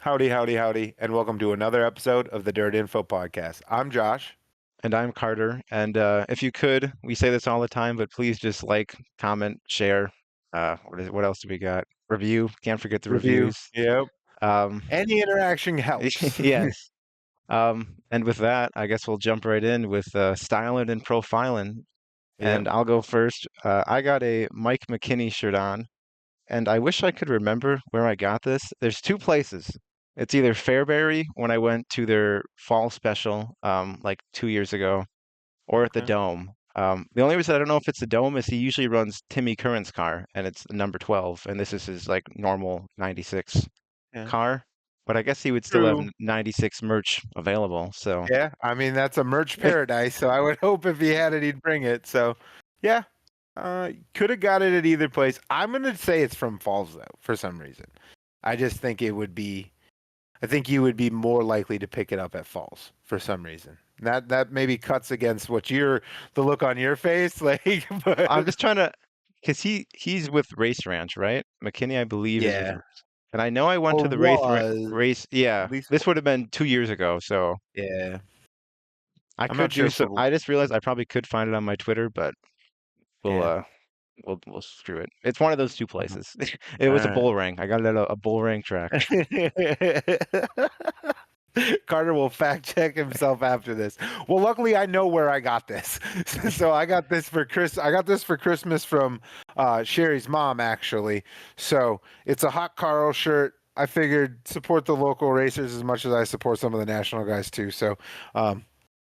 Howdy, howdy, howdy, and welcome to another episode of the DirtInfo podcast. I'm Josh. And I'm Carter. And if you could, we say this all the time, but please just like, comment, share. What else do we got? Review. Can't forget the Review. reviews. Yep. Um, Any interaction helps. yes. And with that, I guess we'll jump right in with Stylin and Profilin. Yep. And I'll go first. I got a Mike McKinney shirt on, and I wish I could remember where I got this. There's two places. It's either Fairbury when I went to their fall special, like 2 years ago, or at the Okay. Dome. The only reason I don't know if it's the Dome is he usually runs Timmy Curran's car, and it's number 12, and this is his like normal 96 Yeah. car. But I guess he would still have True. 96 merch available. So Yeah. I mean, that's a merch paradise, so I would hope if he had it, he'd bring it. So, yeah. Could have got it at either place. I'm gonna say it's from Falls though, for some reason. I just think it would be. I think you would be more likely to pick it up at Falls for some reason. That maybe cuts against what the look on your face, like. I'm But just trying to, because he's with Race Ranch, right? McKinney, I believe, is with, yeah, and I know I went or to the was race. Yeah, at least. this would have been 2 years ago, so Yeah, I I'm could not do sure so. for. I just realized I probably could find it on my Twitter, but we'll Yeah. we'll screw it. It's one of those two Mhm. places. It All was a right. bull ring. I got it at a bull ring track. Carter will fact check himself after this. Well, luckily I know where I got this. So I got this for Christmas from Sherry's mom actually. So it's a Hot Carl shirt. I figured support the local racers as much as I support some of the national guys too. So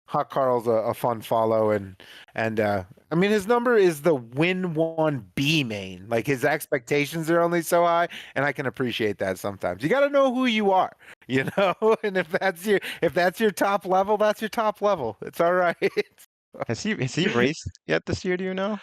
Hot Carl's a fun follow and I mean his number is the win one B main. Like his expectations are only so high, and I can appreciate that sometimes. You gotta know who you are, you know? And if that's your top level, that's your top level. It's all right. Has he raced yet this year? Do you know?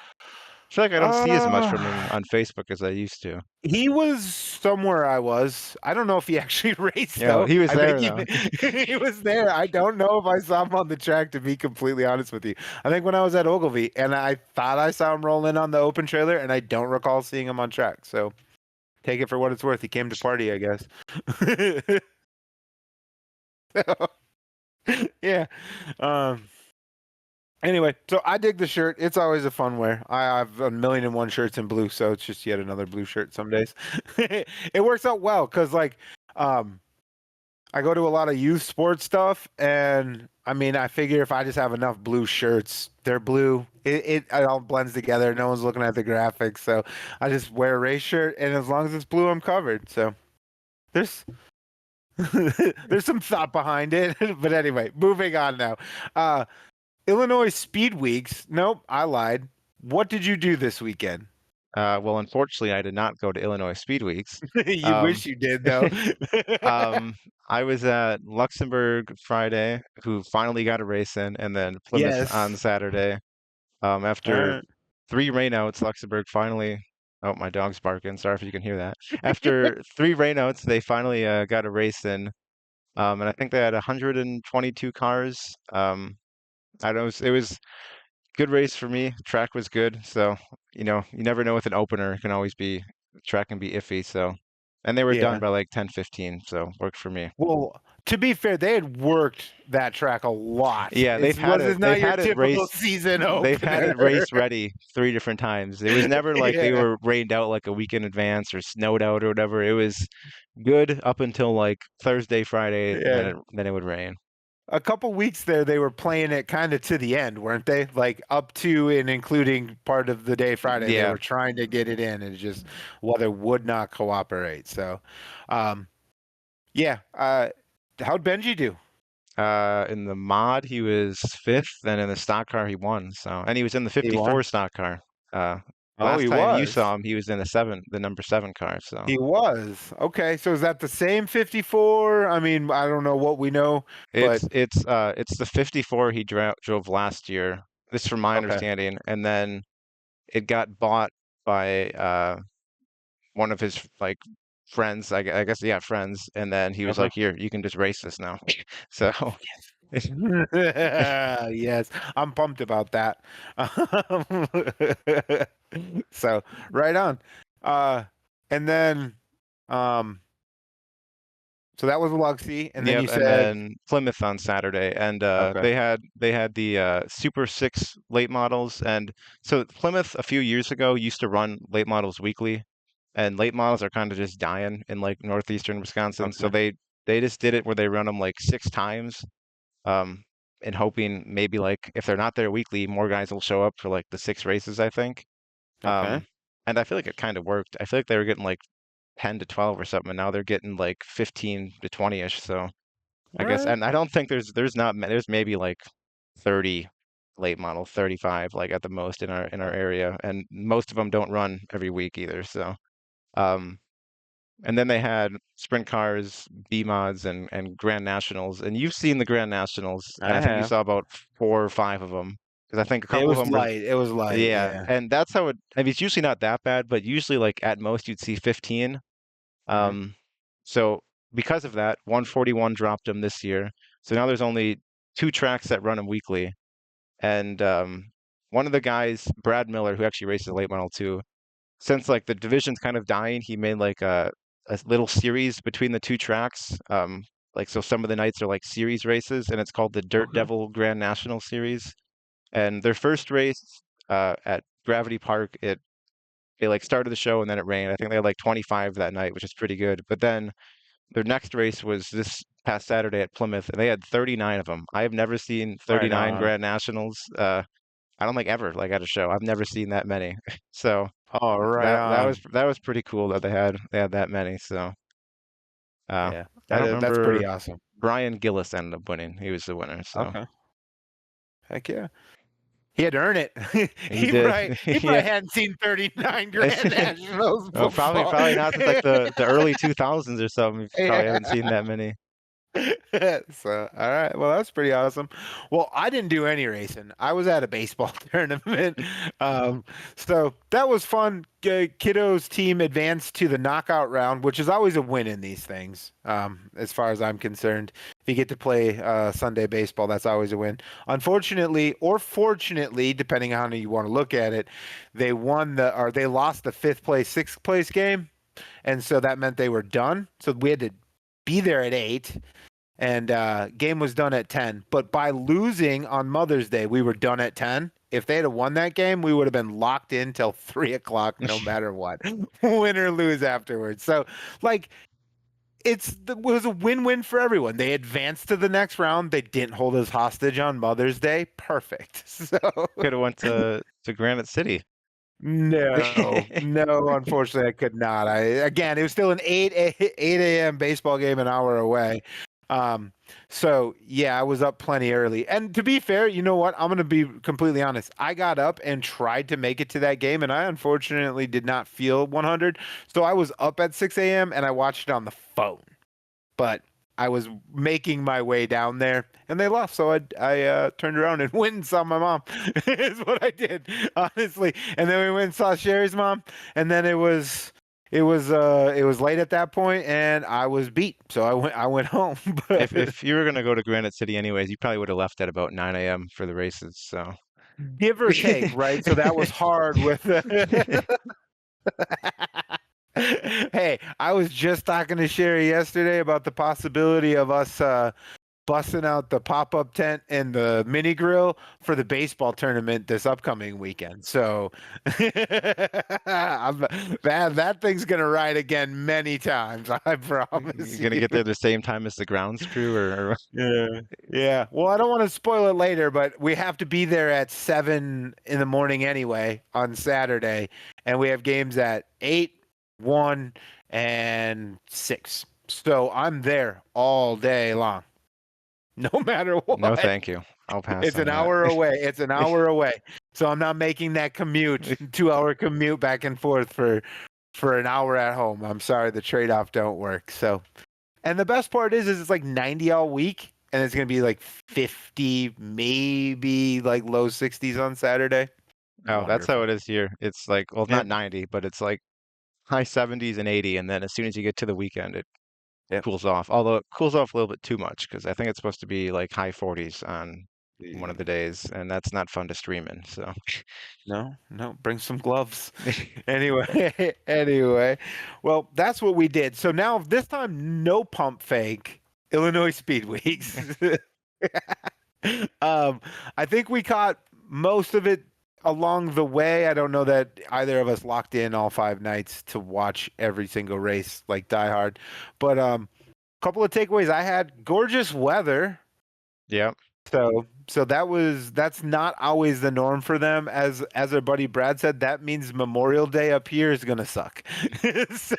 I feel like I don't see as much Uh from him on Facebook as I used to. he was somewhere I was. I don't know if he actually raced Yeah, though. he was I think there though. he was there. I don't know if I saw him on the track to be completely honest with you. I think when I was at Ogilvy and I thought I saw him roll in on the open trailer and I don't recall seeing him on track. So take it for what it's worth. He came to party, I guess. Yeah. Um Anyway, so I dig the shirt. It's always a fun wear. I have a million and one shirts in blue, so it's just yet another blue shirt some days. It works out well because like um I go to a lot of youth sports stuff, and I mean, I figure if I just have enough blue shirts, they're blue. It all blends together. No one's looking at the graphics, so I just wear a race shirt, and as long as it's blue, I'm covered. So there's there's some thought behind it, but anyway, moving on now. Uh, Illinois Speedweeks. Nope, I lied. What did you do this weekend? Well, unfortunately, I did not go to Illinois Speedweeks. You Um, wish you did, though. um, I was at Luxembourg Friday, who finally got a race in, and then Plymouth on Yes. Saturday. After three rainouts, Luxembourg finally. Oh, my dog's barking. Sorry if you can hear that. After three rainouts, they finally got a race in. And I think they had 122 cars. I don't know, it was good race for me. Track was good, so you never know with an opener. It can always be track can be iffy. So, and they were done Yeah. by like 10:15, so worked for me. Well, to be fair, they had worked that track a lot. Yeah, It was they've not your had it typical race season they've had opener. it race ready three different times. It was never like they Yeah. were rained out like a week in advance or snowed out or whatever. It was good up until like Thursday, Friday, Yeah. then it would rain. A couple weeks there, they were playing it kind of to the end, weren't they? Like up to and including part of the day Friday, they Yeah, were trying to get it in, and just weather would not cooperate. So, um, yeah. How'd Benji do? in the mod he was fifth, and in the stock car he won. So, and he was in the He won. 54 stock car. Uh, Oh, last he time you was. saw him, he was in the number seven car. So He was. Okay, so is that the same 54? I mean, I don't know what we know, but it's the 54 he drove last year. This from my okay. understanding, and then it got bought by one of his like friends. I guess yeah, friends. And then he was Uh-huh. like, "Here, you can just race this now." So Yes, I'm pumped about that. So, right on. Uh, and then, um, So that was Biloxi, and then you Yep, and said then Plymouth on Saturday, and okay, they had the Super 6 late models, and so Plymouth a few years ago used to run late models weekly, and late models are kind of just dying in like northeastern Wisconsin, so okay, they just did it where they run them like 6 times, um, and hoping maybe like if they're not there weekly, more guys will show up for like the 6 races, I think. okay. Um, and I feel like it kind of worked. I feel like they were getting like 10 to 12 or something, and now they're getting like 15 to 20-ish. So I All guess, right. and I don't think there's not there's maybe like 30 late model, 35 like at the most in our area, and most of them don't run every week either. So, um, and then they had sprint cars, B mods, and Grand Nationals, and you've seen the Grand Nationals, and I I think you have. saw about 4 or 5 of them because I think a It couple of was them were. light. It was light. Yeah, Yeah. and that's how it. I mean, it's usually not that bad, but usually like at most you'd see 15. Hmm. Um, so because of that, 141 dropped them this year. So now there's only 2 tracks that run them weekly. And one of the guys, Brad Miller, who actually races late model too, since like the division's kind of dying, he made like a little series between the 2 tracks. Like so some of the nights are like series races, and it's called the Dirt Okay. Devil Grand National Series. And their first race at Gravity Park, they like started the show and then it rained. I think they had like 25 that night, which is pretty good. But then their next race was this past Saturday at Plymouth, and they had 39 of them. I have never seen Right 39 on. Grand Nationals. I don't think ever like at a show. I've never seen that many. So Oh, right that was on. that was pretty cool that they had that many. So uh, Yeah. I don't That's remember. pretty awesome. Brian Gillis ended up winning. He was the winner. So Okay. Heck yeah. He had to earn it. he did. He Yeah. probably hadn't seen 39 Grand Nationals Well, before. probably not since like the early 2000s or something. You probably Yeah. haven't seen that many. So, all right. Well, that's pretty awesome. Well, I didn't do any racing. I was at a baseball tournament. Um, so that was fun. Kiddo's team advanced to the knockout round, which is always a win in these things, as far as I'm concerned. If you get to play Sunday baseball, that's always a win. Unfortunately, or fortunately, depending on how you want to look at it, they lost the fifth place, sixth place game. And so that meant they were done. So we had to be there at 8 and game was done at 10. But by losing on Mother's Day, we were done at 10. If they had won that game, we would have been locked in till 3 o'clock, no matter what, win or lose afterwards. So, like, it was a win-win for everyone. They advanced to the next round. They didn't hold us hostage on Mother's Day. Perfect. So, Could have went to Granite City. no, no, unfortunately, I could not. Again, it was still an 8 a.m. baseball game an hour away. Um, so yeah, I was up plenty early. And to be fair, you know what? I'm gonna be completely honest. I got up and tried to make it to that game, and I unfortunately did not feel 100. So I was up at 6 a.m. and I watched it on the phone. But I was making my way down there, and they lost. So I turned around and went and saw my mom. Is what I did, honestly. And then we went and saw Sherry's mom, and then it was late at that point, and I was beat. So I went home. But If you were gonna go to Granite City anyways, you probably would have left at about 9 a.m. for the races. So give or take, right? So that was hard with. Hey, I was just talking to Sherry yesterday about the possibility of us busting out the pop-up tent and the mini grill for the baseball tournament this upcoming weekend. So that thing's gonna ride again many times. I you're promise gonna you. get there the same time as the grounds crew, or Yeah. Yeah. Well, I don't want to spoil it later, but we have to be there at 7 in the morning anyway on Saturday, and we have games at 8, 1, and 6. So I'm there all day long, no matter no, what. thank you. I'll pass It's on an that. hour away. It's an hour away. So I'm not making that commute, 2-hour commute back and forth for an hour at home. I'm sorry, the trade-off don't work. So, and the best part is it's like 90 all week, and it's gonna be like 50, maybe like low 60s on Saturday. Oh, that's how Wonderful. it is here. It's like, well, not Yep. 90, but it's like high 70s and 80, and then as soon as you get to the weekend, it Yep. cools off. Although it cools off a little bit too much because I think it's supposed to be like high 40s on one of the days, and that's not fun to stream in. So No, no, bring some gloves. Anyway, anyway, well, that's what we did. So now this time, no pump fake. Illinois Speedweeks. I think we caught most of it along the way. I don't know that either of us locked in all 5 nights to watch every single race like Die Hard, but couple of takeaways I had: gorgeous weather. yeah, So that's not always the norm for them. As our buddy Brad said, that means Memorial Day up here is gonna suck. So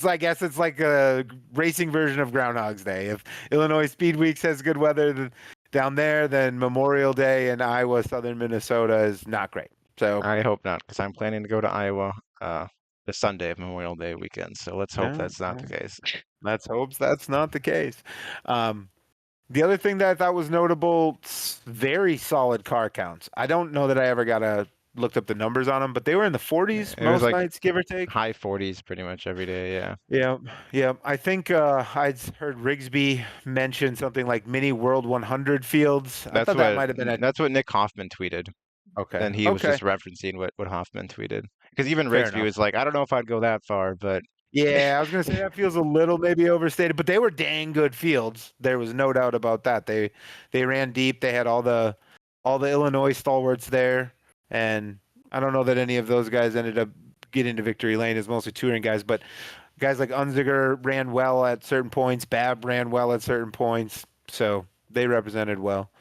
I guess it's like a racing version of Groundhog's Day. If Illinois Speedweeks has good weather down there, then Memorial Day in Iowa, southern Minnesota is not great. So I hope not, because I'm planning to go to Iowa the Sunday of Memorial Day weekend. So let's hope no, that's not the no, case. let's hope that's not the case. The other thing that I thought was notable, very solid car counts. I don't know that I ever looked up the numbers on them, but they were in the 40s It was most like nights, give or take. high 40s pretty much every day. Yeah, Yeah, yeah. I think I'd heard Rigsby mention something like mini World 100 fields. I that's thought that what might have been a that's what Nick Hoffman tweeted. okay. And he was Okay, just referencing what Hoffman tweeted. Because even fair Rigsby enough. was like, I don't know if I'd go that far, but Yeah, I was gonna say that feels a little maybe overstated, but they were dang good fields. There was no doubt about that. They ran deep. They had all the Illinois stalwarts there, and I don't know that any of those guys ended up getting to victory lane. It's mostly touring guys, but guys like Unziger ran well at certain points. Babb ran well at certain points, so they represented well.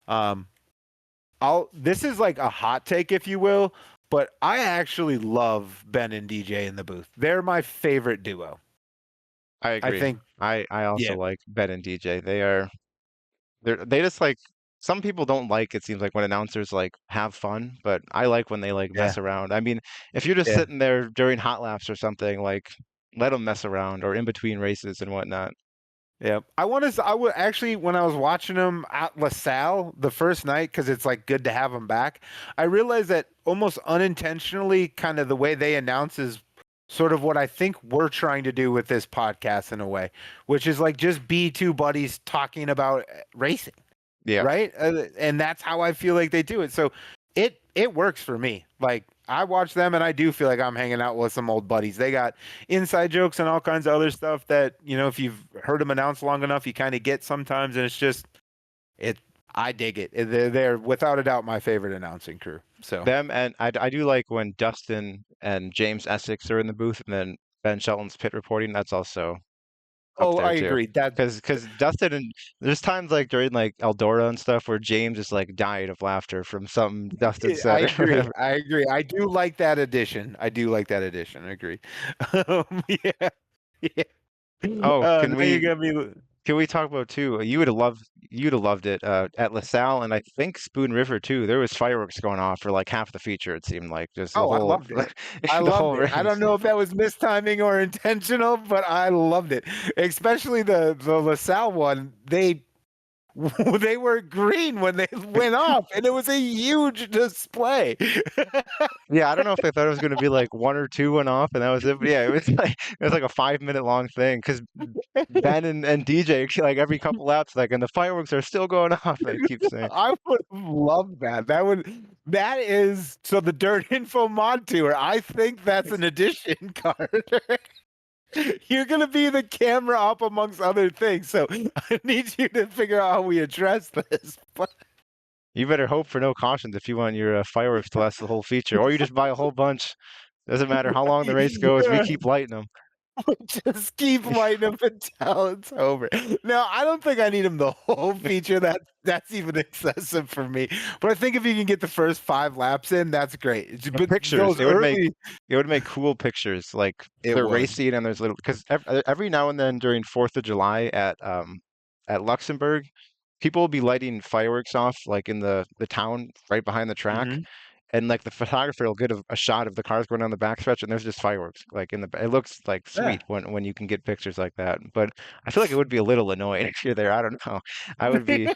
Um, this is like a hot take, if you will, but I actually love Ben and DJ in the booth. They're my favorite duo. I I agree. think, I also yeah, like Ben and DJ. They just like some people don't like it seems like when announcers like have fun, but I like when they like yeah, mess around. I mean, if you're just yeah, sitting there during hot laps or something, like let them mess around or in between races and whatnot. yeah. I would actually, when I was watching them at LaSalle the first night, because it's like good to have them back, I realized that almost unintentionally, kind of the way they announce is sort of what I think we're trying to do with this podcast in a way, which is like just be two buddies talking about racing. Yeah. Right? And that's how I feel like they do it. So it works for me. Like I watch them and I do feel like I'm hanging out with some old buddies. They got inside jokes and all kinds of other stuff that, if you've heard them announce long enough, you kind of get sometimes, and it's just it I dig it. They're without a doubt my favorite announcing crew. So Them and I do like when Dustin and James Essex are in the booth and then Ben Shelton's pit reporting. That's also up oh, there I too. agree. That Because Dustin and there's times like during like Eldora and stuff where James is like dying of laughter from something Dustin I said or agree. whatever. I agree. I do like that addition. I do like that addition. I agree. Yeah. Yeah. Oh, can Now you we got me. can we talk about too? You would have loved it at LaSalle and I think Spoon River too. There was fireworks going off for like half the feature. It seemed like just the Oh, I whole loved it. I the loved whole it. I race. don't know if that was mistiming or intentional, but I loved it. Especially the LaSalle one. They were green when they went off, and it was a huge display. Yeah, I don't know if they thought it was going to be like one or two went off and that was it. But yeah, it was like a 5 minute long thing because Ben and DJ like every couple laps like and the fireworks are still going off. They keep saying. I would have loved that. That is so the Dirt Info mod tour. I think that's an addition, Carter. You're gonna be the camera up amongst other things, so I need you to figure out how we address this. But You better hope for no cautions if you want your fireworks to last the whole feature, or you just buy a whole bunch. Doesn't matter how long the race goes, we yeah, keep lighting them. just keep lighting them until it's over. Now, I don't think I need them the whole feature. That's even excessive for me. But I think if you can get the first 5 laps in, that's great. But Pictures, those early, it would make cool pictures. Like it they're would. racing and there's little because every now and then during 4th of July at Luxembourg, people will be lighting fireworks off like in the town right behind the track. Hmm. And like the photographer will get a shot of the cars going down the backstretch, and there's just fireworks. Like it looks like Yeah. sweet when you can get pictures like that. But I feel like it would be a little annoying if you're there. I don't know. I would be.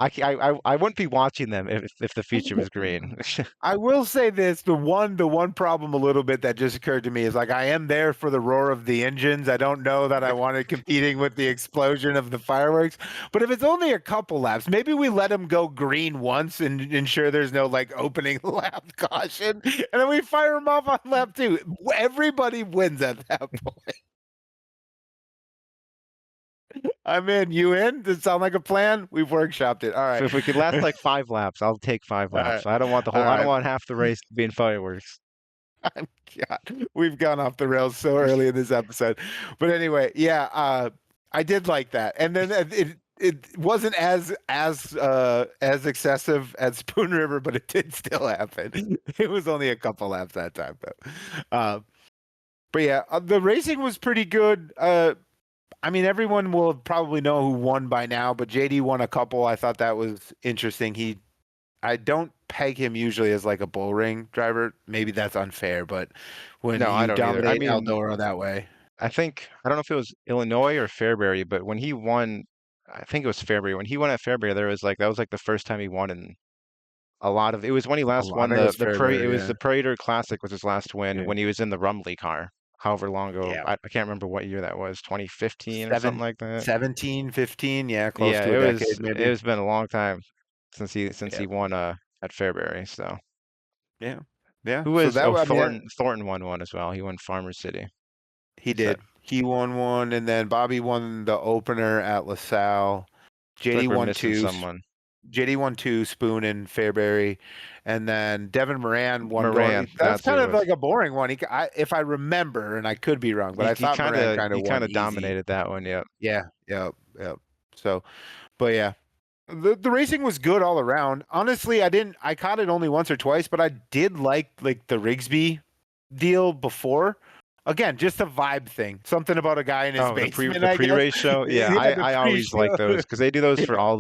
I wouldn't be watching them if the feature was green. I will say this, the one problem a little bit that just occurred to me is like I am there for the roar of the engines. I don't know that I wanted competing with the explosion of the fireworks. But if it's only a couple laps, maybe we let them go green once and ensure there's no like opening lap caution, and then we fire them off on lap 2. Everybody wins at that point. I'm in. You in? Does it sound like a plan? We've workshopped it. All right. If we could last like 5 laps, I'll take 5 laps. All I don't want the right. whole. I don't want half the race being fireworks. God, we've gone off the rails so early in this episode. But anyway, yeah, I did like that. And then it wasn't as excessive as Spoon River, but it did still happen. It was only a couple laps that time though. But yeah, the racing was pretty good. I mean, everyone will probably know who won by now, but JD won a couple. I thought that was interesting. I don't peg him usually as like a bull ring driver. Maybe that's unfair, but when No, I you don't either. I dominate mean, Eldora that way, I don't know if it was Illinois or Fairbury, but when he won, I think it was Fairbury. When he won at Fairbury, that was like the first time he won in a lot of. It was when he a last lot won of it was It Fairbury, was yeah. the Prater Classic was his last win Yeah. when he was in the Rumley car. However long ago, Yeah. I can't remember what year that was, 2015 or something like that. 17, 15, yeah, close Yeah, to a decade it maybe. has been a long time since Yeah. he won at Fairbury. So Yeah. Yeah. who So was that I mean Thornton won one as well. He won Farmer City. he So did. He won one, and then Bobby won the opener at LaSalle. I feel like JD we're won missing two. someone. JD won two, Spoon and Fairbury, and then Devin Moran won Moran, going. That's that's who kind it of was. like a boring one. If I remember, and I could be wrong, but I thought Moran kind of He won kind of easy. dominated that one. Yep. Yeah, yeah, yeah. So, but yeah, the racing was good all around. Honestly, I caught it only once or twice, but I did like the Rigsby deal before. Again, just a vibe thing. Something about a guy in his Oh, basement, the I guess. pre-race show. Yeah, Yeah, the I always like pre-show. those because they do those Yeah. for all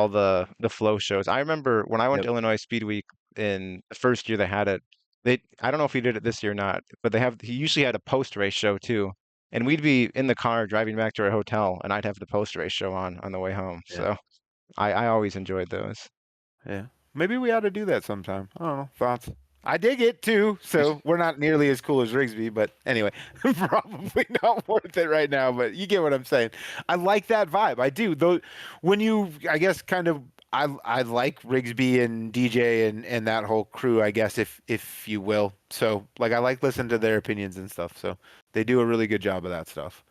the flow shows. I remember when I went Yep. to Illinois Speedweek in the first year they had it. I don't know if he did it this year or not, but he usually had a post-race show too. And we'd be in the car driving back to our hotel, and I'd have the post-race show on the way home. Yeah. So I always enjoyed those. Yeah. Maybe we ought to do that sometime. I don't know. Thoughts? I dig it too. So we're not nearly as cool as Rigsby, but anyway, probably not worth it right now. But you get what I'm saying. I like that vibe. I do. Though when you, I guess, kind of, I like Rigsby and DJ and that whole crew. I guess if you will. So like I like listening to their opinions and stuff. So they do a really good job of that stuff.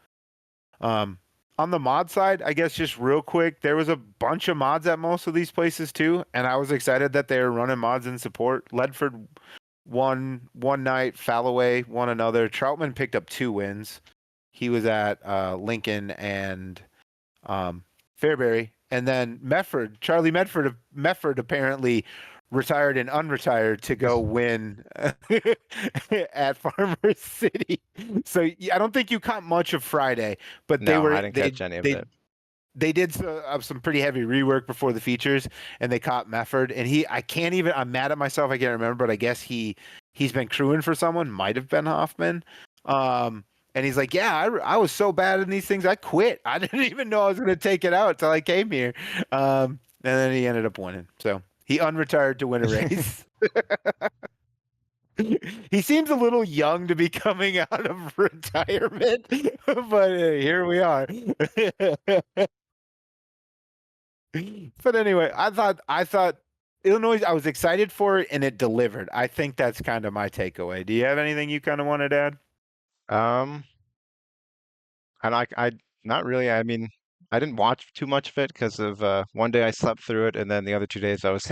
Um, on the mod side, I guess just real quick, there was a bunch of mods at most of these places too, and I was excited that they were running mods in support. Ledford won one night, Fallaway won another. Troutman picked up 2 wins. He was at Lincoln and Fairbury, and then Charlie Medford apparently retired and unretired to go win at Farmer City. So yeah, I don't think you caught much of Friday, but No, I didn't catch any of it. they did some pretty heavy rework before the features, and they caught Mefford. And I'm mad at myself. I can't remember, but I guess he's been crewing for someone. Might have been Hoffman. And he's like, yeah, I was so bad in these things, I quit. I didn't even know I was going to take it out until I came here. And then he ended up winning. So he unretired to win a race. He seems a little young to be coming out of retirement, but here we are. But anyway, I thought Illinois, I was excited for it and it delivered. I think that's kind of my takeaway. Do you have anything you kind of wanted to add? Um, and I not really. I mean, I didn't watch too much of it because of one day I slept through it, and then the other 2 days I was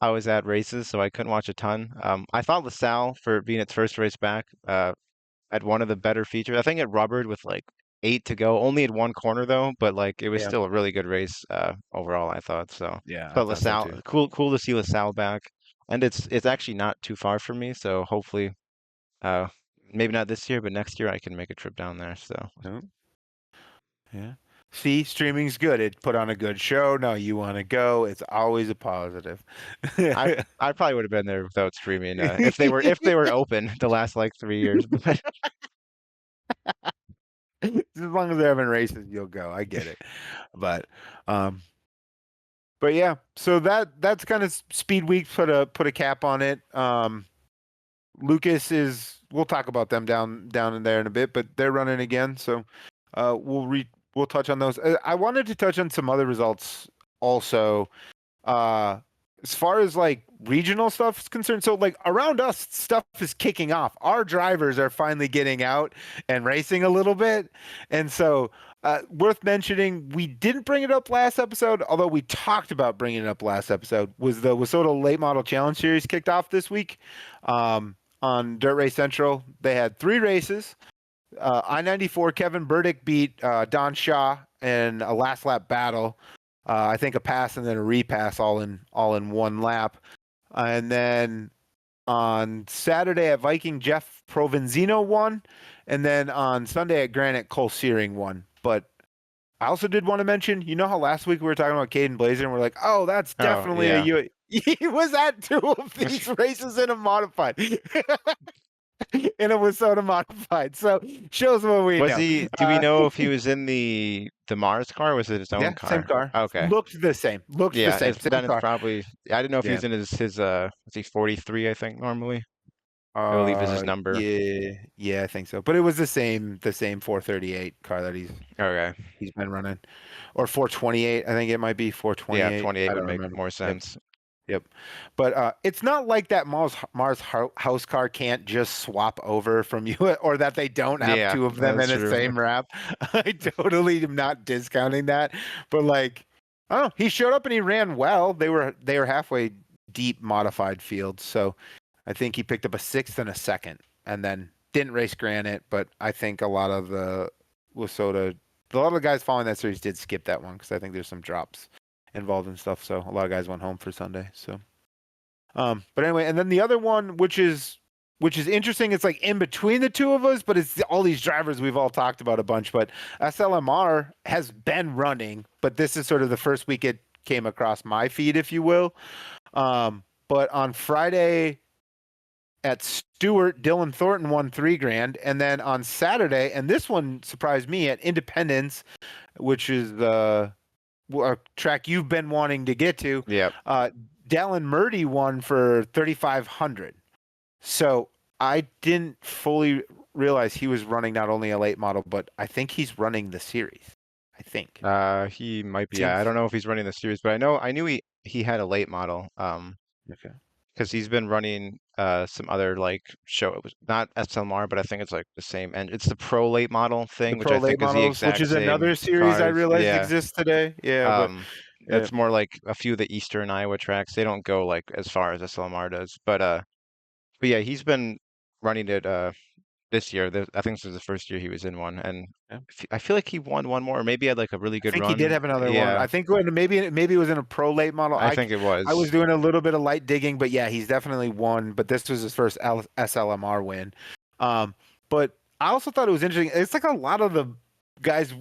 I was at races, so I couldn't watch a ton. I thought LaSalle for being its first race back, had one of the better features. I think it rubbered with like 8 to go, only at one corner though, but like it was Yeah. still a really good race overall. I thought so. Yeah, I But thought so LaSalle, too. cool to see LaSalle back, and it's actually not too far from me, so hopefully, uh, maybe not this year, but next year I can make a trip down there. So. No? Yeah. See, streaming's good. It put on a good show. Now you want to go. It's always a positive. I probably would have been there without streaming if they were open the last like 3 years. But As long as they're having races, you'll go. I get it. But But yeah, so that's kind of Speed Week put a cap on it. Lucas is we'll talk about them down in there in a bit, but they're running again, so we'll touch on those. I wanted to touch on some other results also. Uh, as far as like regional stuff is concerned, so like around us, stuff is kicking off. Our drivers are finally getting out and racing a little bit, and so worth mentioning, we didn't bring it up last episode, although we talked about bringing it up last episode. Was the WISSOTA Late Model Challenge Series kicked off this week? On Dirt Race Central, they had 3 races. I-94, Kevin Burdick beat Don Shaw in a last lap battle. I think a pass and then a repass all in one lap. And then on Saturday at Viking, Jeff Provenzino won. And then on Sunday at Granite, Cole Searing won. But I also did want to mention, you know how last week we were talking about Caden Blazer and we're like, oh, that's Oh, definitely yeah. He was at 2 of these races in a modified. In a WISSOTA modified. So shows what we Was know. he, do we know if he was in the Mars car or was it his own Yeah, same car? car. Okay. Looked the same. Looked the Yeah, same. it's Same then it's car. probably I didn't know if he Yeah. was in his was he 43, I think, normally. I believe is his number. Yeah, I think so. But it was the same 438 car that Okay. he's been running. Or 428, I think it might be Yeah, 428. 28 I would don't make remember. more Yep. sense. Yep. But it's not like that Mars house car can't just swap over from you, or that they don't have Yeah, 2 of them in that's the true. same wrap. I totally am not discounting that. But like, I don't know, he showed up and he ran well. They were halfway deep modified fields. So I think he picked up a 6th and a 2nd and then didn't race Granite, but I think a lot of the guys following that series did skip that one because I think there's some drops involved and stuff. So a lot of guys went home for Sunday. So, but anyway, and then the other one, which is interesting, it's like in between the 2 of us, but it's all these drivers we've all talked about a bunch. But SLMR has been running, but this is sort of the first week it came across my feed, if you will. But on Friday at Stewart, Dylan Thornton won $3,000, and then on Saturday, and this one surprised me, at Independence, which is the a track you've been wanting to get to. Yep. Dallin Murdy won for 3,500. So I didn't fully realize he was running not only a late model, but I think he's running the series. I think. He might be. I don't know if he's running the series, but I knew he had a late model. Okay. Because he's been running some other like show. It was not SLMR, but I think it's like the same. And it's the Pro Late model The thing, which pro I late think is the models, which exact is same another series I cars. realized Yeah. exists today. Yeah, but yeah. It's more like a few of the Eastern Iowa tracks. They don't go like as far as SLMR does. But yeah, he's been running it this year. I think this is the first year he was in one, and Yeah. I feel like he won one more, or maybe had like a really I good think he did run. have another one. Yeah, I think maybe it was in a pro late model. I think it I was was. doing a little bit of light digging, but yeah, he's definitely won. But this was his first SLMR win. But I also thought it was interesting. It's like a lot of the guys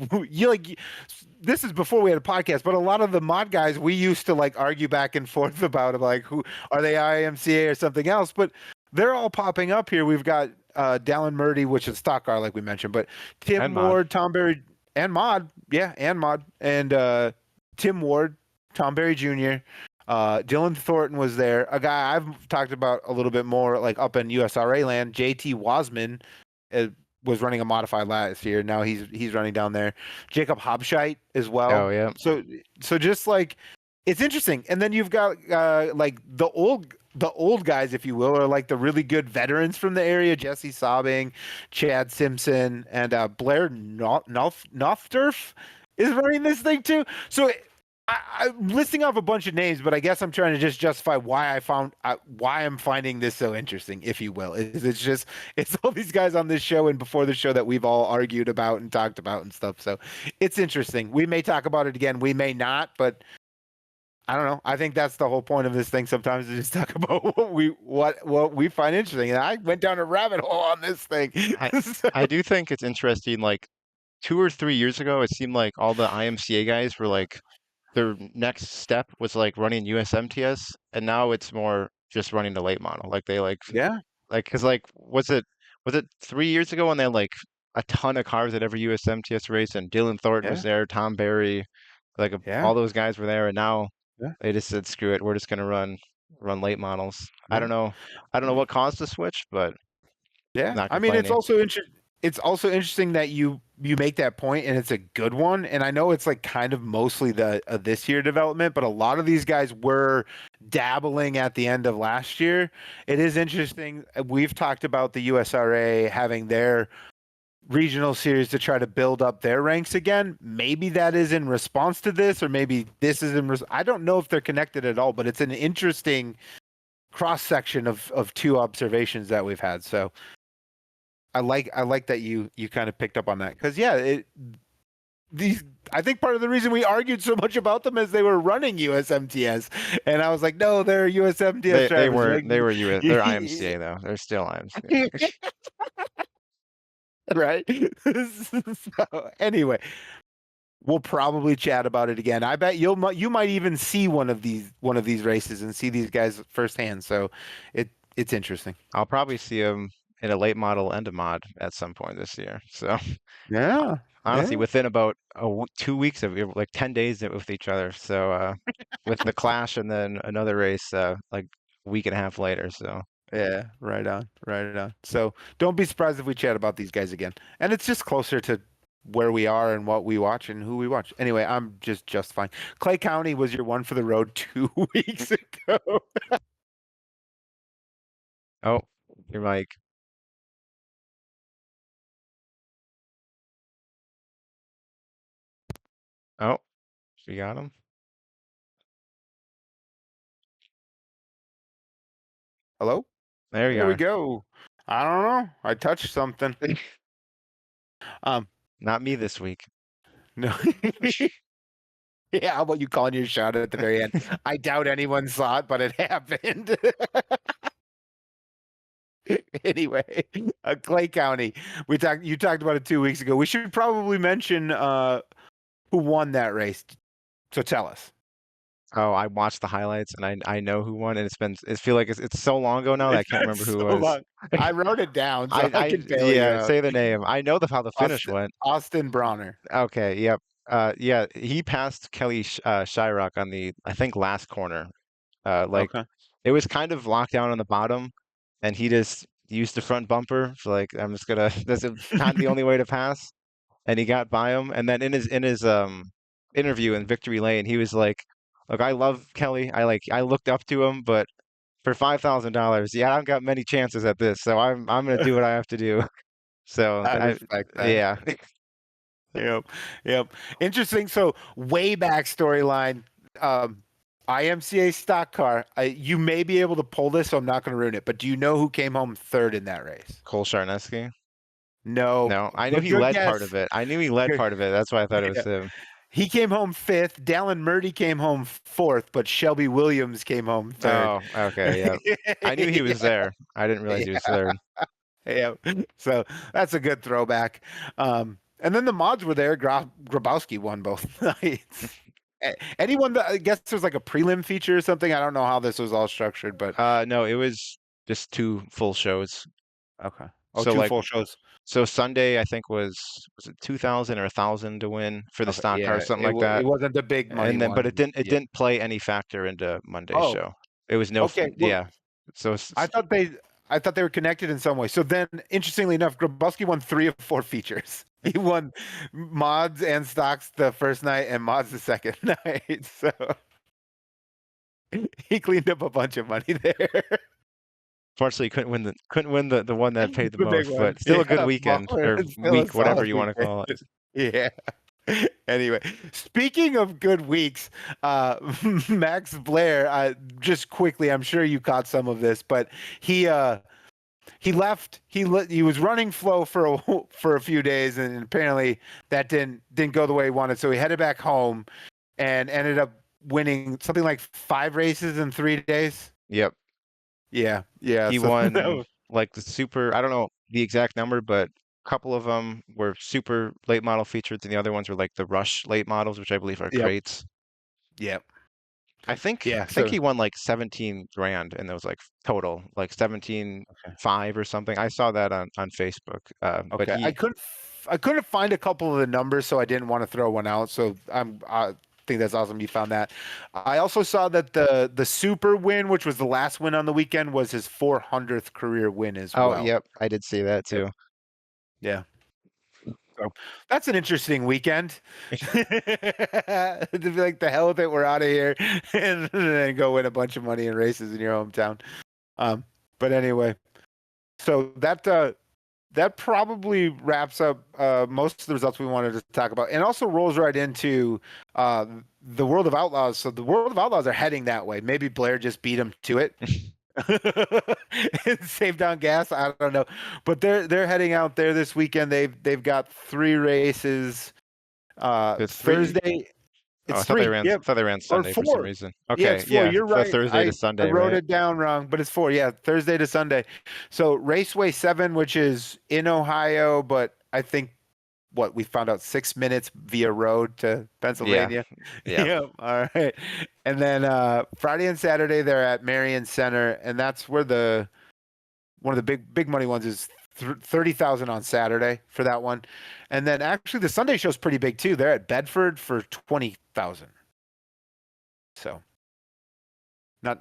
this is before we had a podcast, but a lot of the mod guys we used to like argue back and forth about like who are they, IMCA or something else, but they're all popping up here. We've got Dallin Murdy, which is stock car, like we mentioned, but Tim And mod. Ward, Tom Berry, and Mod, and Tim Ward, Tom Berry Jr., Dylan Thornton was there. A guy I've talked about a little bit more, like up in USRA land, JT Wasman, was running a modified last year. Now he's running down there. Jacob Hobscheit as well. Oh yeah. So just like it's interesting. And then you've got like the old guys, if you will, are like the really good veterans from the area. Jesse Sobbing, Chad Simpson, and Blair Nofturf is running this thing too. So I'm listing off a bunch of names, but I guess I'm trying to just justify why I'm finding this so interesting, if you will. It's all these guys on this show and before the show that we've all argued about and talked about and stuff. So it's interesting. We may talk about it again, we may not, but I don't know. I think that's the whole point of this thing sometimes, to just talk about what we find interesting. And I went down a rabbit hole on this thing. I do think it's interesting. Like 2 or 3 years ago, it seemed like all the IMCA guys were like their next step was like running USMTS, and now it's more just running the late model. Like they Yeah, because like was it 3 years ago when they had like a ton of cars at every USMTS race, and Dylan Thornton was yeah, there, Tom Berry, like yeah. all those guys were there, and now Yeah. They just said, screw it, we're just gonna run late models. I Yeah. don't know. I don't know what caused the switch, but Yeah, not I mean, complaining. it's also interesting that you make that point, and it's a good one. And I know it's like kind of mostly the this year development, but a lot of these guys were dabbling at the end of last year. It is interesting. We've talked about the USRA having their regional series to try to build up their ranks again. Maybe that is in response to this, or maybe this is I don't know if they're connected at all, but it's an interesting cross section of two observations that we've had. So I like that you kind of picked up on that, because these I think part of the reason we argued so much about them is they were running USMTS, and I was like, no, they're USMTS They drivers. weren't. Like, They were they're IMCA though. They're still IMCA. right? So anyway, we'll probably chat about it again. I bet you might even see one of these races and see these guys firsthand. So it's interesting. I'll probably see them in a late model and a mod at some point this year. So Yeah, honestly, yeah. within about 2 weeks of like 10 days with each other. So with the clash and then another race like a week and a half later. So Yeah, right on, right on. So don't be surprised if we chat about these guys again. And it's just closer to where we are and what we watch and who we watch. Anyway, I'm just fine. Clay County was your one for the road 2 weeks ago. oh, your mic. Oh, you got him. Hello? There you There we are. go. I don't know. I touched something. Um, Not me this week. no. Yeah, how about you calling your shot at the very end? I doubt anyone saw it, but it happened. Anyway, Clay County. You talked about it 2 weeks ago. We should probably mention who won that race. So tell us. Oh, I watched the highlights and I know who won, and it feel like it's so long ago now that I It's can't been remember who so it was. long. I wrote it down so I I can bail you yeah, out. say the name. I know how the finish Austin, went. Austin Bronner. Okay, yep. Yeah, he passed Kelly Shyrock on the I think last corner. Like Okay. it was kind of locked down on the bottom, and he just used the front bumper. So like I'm just gonna that's kind of the only way to pass, and he got by him. And then in his interview in Victory Lane, he was like, "Look, I love Kelly. I looked up to him, but for $5,000, yeah, I've got many chances at this, so I'm gonna do what I have to do." So I I respect that. yeah. Yep. Yep. Interesting. So way back storyline. Um, IMCA stock car. You may be able to pull this, so I'm not going to ruin it. But do you know who came home third in that race? Cole Sharneski. No, No, I knew but he good led part of guess. it. I knew he led Good. part of it. That's why I thought it was Yeah. him. He came home fifth. Dallin Murdy came home fourth, but Shelby Williams came home third. Oh, okay, yeah. I knew he was there. I didn't realize he was Yeah, third. yeah. So that's a good throwback. And then the mods were there. Grabowski won both nights. Anyone that I guess there's like a prelim feature or something. I don't know how this was all structured, but No, it was just two full shows. okay. Oh, So two like full shows. so Sunday I think was it 2,000 or 1,000 to win for the Okay, stock car, yeah. something like It that. wasn't the big money And then but it one. didn't it Yeah. didn't play any factor into Monday's Oh, show. It was no okay. Well, yeah. So I thought they I thought they were connected in some way. So then, interestingly enough, Grabowski won 3 of 4 features. He won mods and stocks the first night and mods the second night. So he cleaned up a bunch of money there. fortunately couldn't win the one that paid the The big most, one. but still a good Yeah, weekend baller. or It's still a week, whatever solid you want to weekend. call it. Yeah. Anyway, speaking of good weeks, Max Blair, just quickly, I'm sure you caught some of this, but he left. He was running Flo for a few days, and apparently that didn't go the way he wanted. So he headed back home and ended up winning something like 5 races in 3 days. Yep. Yeah, yeah. He So won like the super, I don't know the exact number, but a couple of them were super late model featured, and the other ones were like the Rush late models, which I believe are yep, crates. yep, I think yeah. I think So he won like 17 grand and those like total, like 17 okay, 5 or something. I saw that on Facebook. But okay. I couldn't find a couple of the numbers, so I didn't want to throw one out. So think that's awesome you found that. I also saw that the super win, which was the last win on the weekend, was his 400th career win as Oh, well. yep, I did see that Yep. too. Yeah. So that's an interesting weekend. To be like, the hell with it, we're out of here, and then go win a bunch of money in races in your hometown. But anyway, so that probably wraps up most of the results we wanted to talk about, and also rolls right into the World of Outlaws. So the World of Outlaws are heading that way. Maybe Blair just beat them to it. Save down gas. I don't know, but they're heading out there this weekend. They've got 3 races. It's three. Thursday, Oh, it's 3. Yep, I thought they ran or Sunday for some 4. reason. Yeah, Okay, it's 4. yeah, You're the right. Thursday to I Sunday, wrote right? it down wrong, but it's 4. Yeah, Thursday to Sunday. So Raceway 7, which is in Ohio, but I think what we found out 6 minutes via road to Yeah, Pennsylvania. yeah. Yeah, all right. And then Friday and Saturday they're at Marion Center, and that's where one of the big money ones is 30,000 on Saturday for that one. And then actually the Sunday show's pretty big too. They're at Bedford for 20,000. So not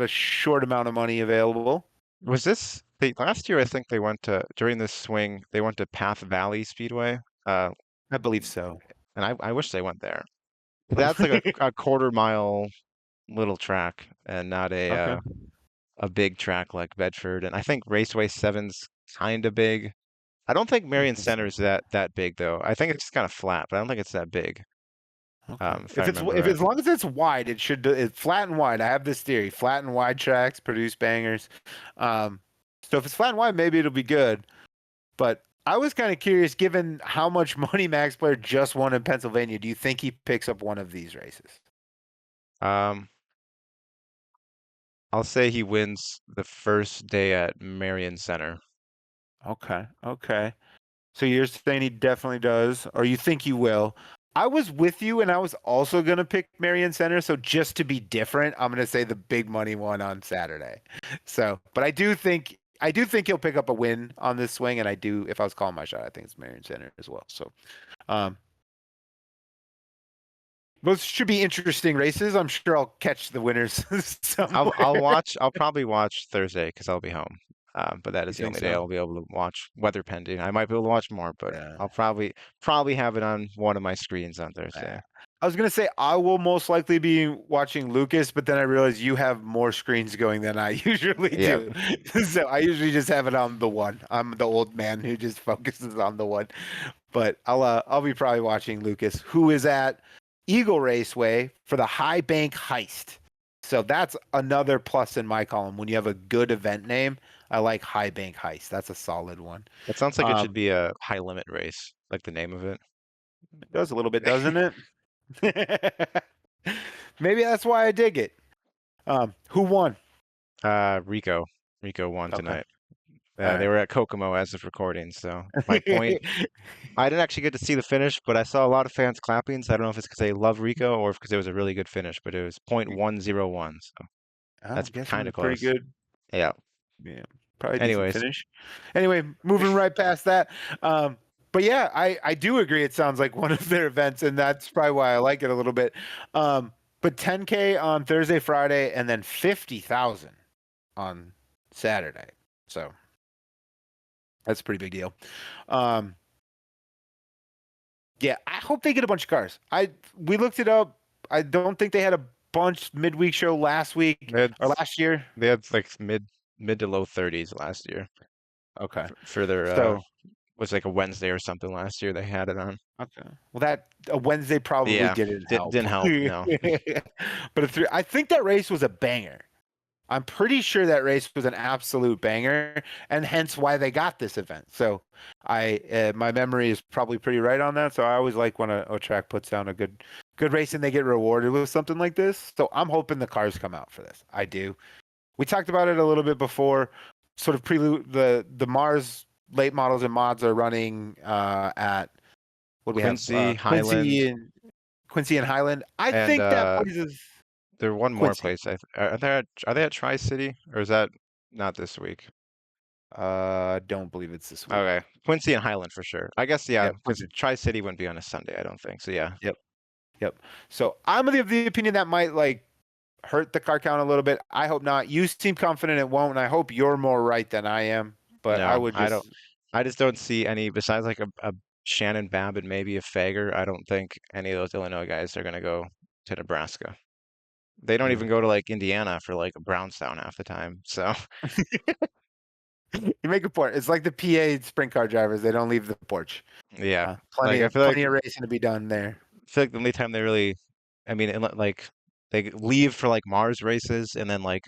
a short amount of money available. Was this last year? I think they went to during this swing. They went to Path Valley Speedway. Uh, I believe so. and I wish they went there. That's like a quarter mile little track and not Okay. a big track like Bedford. And I think Raceway Seven's kind of big. I don't think I Marion think so. Center is that big though. I think it's just kind of flat, but I don't think it's that big. Okay. If I remember If right. as long as it's wide, it should it's flat and wide. I have this theory: flat and wide tracks produce bangers. Um, so if it's flat and wide, maybe it'll be good. But I was kind of curious, given how much money Max Blair just won in Pennsylvania. Do you think he picks up one of these races? Um, I'll say he wins the first day at Marion Center. Okay. Okay. So you're saying he definitely does, or you think he will. I was with you, and I was also going to pick Marion Center. So just to be different, I'm going to say the big money one on Saturday. So, but I do think he'll pick up a win on this swing, and I do. If I was calling my shot, I think it's Marion Center as well. So, um, those should be interesting races. I'm sure I'll catch the winners somewhere. I'll probably watch Thursday because I'll be home. But that You is the think only day so? I'll be able to watch, weather pending. I might be able to watch more, but Yeah. I'll probably have it on one of my screens on Yeah. Thursday. I was gonna say I will most likely be watching Lucas, but then I realized you have more screens going than I usually Yeah. do. So I usually just have it on the one. I'm the old man who just focuses on the one. But I'll be probably watching Lucas, who is at Eagle Raceway for the High Bank Heist. So that's another plus in my column. When you have a good event name, I like High Bank Heist. That's a solid one. That sounds like it should Um, be a high limit race, like the name of it. it does a little bit, doesn't it? Maybe that's why I dig it. Who won? Rico. Rico won Okay. tonight. All They right. were at Kokomo as of recording, so my point. I didn't actually get to see the finish, but I saw a lot of fans clapping. So I don't know if it's because they love Rico or if because it was a really good finish, but it was .101, so I'm that's guessing it kind was of pretty close. good. Yeah. Yeah, probably decent Anyways, finish. Anyway, moving right past that. But yeah, I do agree. It sounds like one of their events, and that's probably why I like it a little bit. But 10K on Thursday, Friday, and then 50,000 on Saturday. So that's a pretty big deal. Um, yeah, I hope they get a bunch of cars. We looked it up. I don't think they had a bunch midweek show last week they had or last year. they had like mid to low 30s last year Okay. for their So was like a Wednesday or something last year they had it on. okay. Well, that a Wednesday probably Yeah, didn't help. didn't help. No. But I think that race was a banger. I'm pretty sure that race was an absolute banger, and hence why they got this event. So my memory is probably pretty right on that. So I always like when a track puts down a good race and they get rewarded with something like this. So I'm hoping the cars come out for this. I do. We talked about it a little bit before. Sort of prelude the Mars late models and mods are running at what do we have? Quincy, Highland, Quincy and Highland. I and think that place is there one more Quincy. place. Are they at Tri-City or is that not this week? Don't believe it's this week. Okay, Quincy and Highland for sure. I guess yeah, Yep, because Quincy. Tri-City wouldn't be on a Sunday, I don't think. So yeah, Yep. Yep. So I'm of the opinion that might like hurt the car count a little bit. I hope not. You seem confident it won't, and I hope you're more right than I am. But I No, would I don't. just I just don't see any besides like a Shannon Babb and maybe a Fager. I don't think any of those Illinois guys are gonna go to Nebraska. They don't no. even go to like Indiana for like Brownstown half the time. So You make a point. It's like the PA sprint car drivers; they don't leave the porch. yeah, Plenty like of plenty of racing to be done there. I feel like the only time they really, I mean, like they leave for like Mars races and then like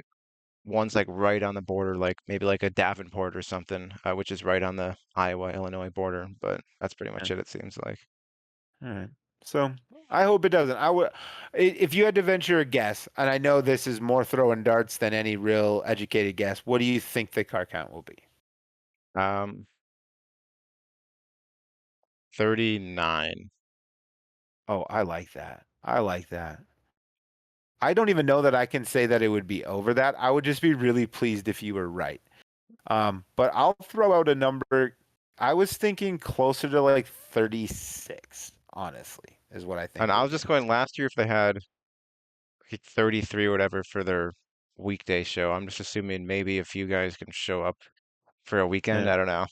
one's like right on the border, like maybe like a Davenport or something, which is right on the Iowa-Illinois border. But that's pretty much it seems like. All right. So I hope it doesn't. If you had to venture a guess, and I know this is more throwing darts than any real educated guess, what do you think the car count will be? 39. Oh, I like that. I like that. I don't even know that I can say that it would be over that. I would just be really pleased if you were right. But I'll throw out a number. I was thinking closer to like 36, honestly, is what I think And it I was was just gonna going last year if they had like 33 or whatever for their weekday show. I'm just assuming maybe if you guys can show up for a be. weekend. Yeah. I don't know.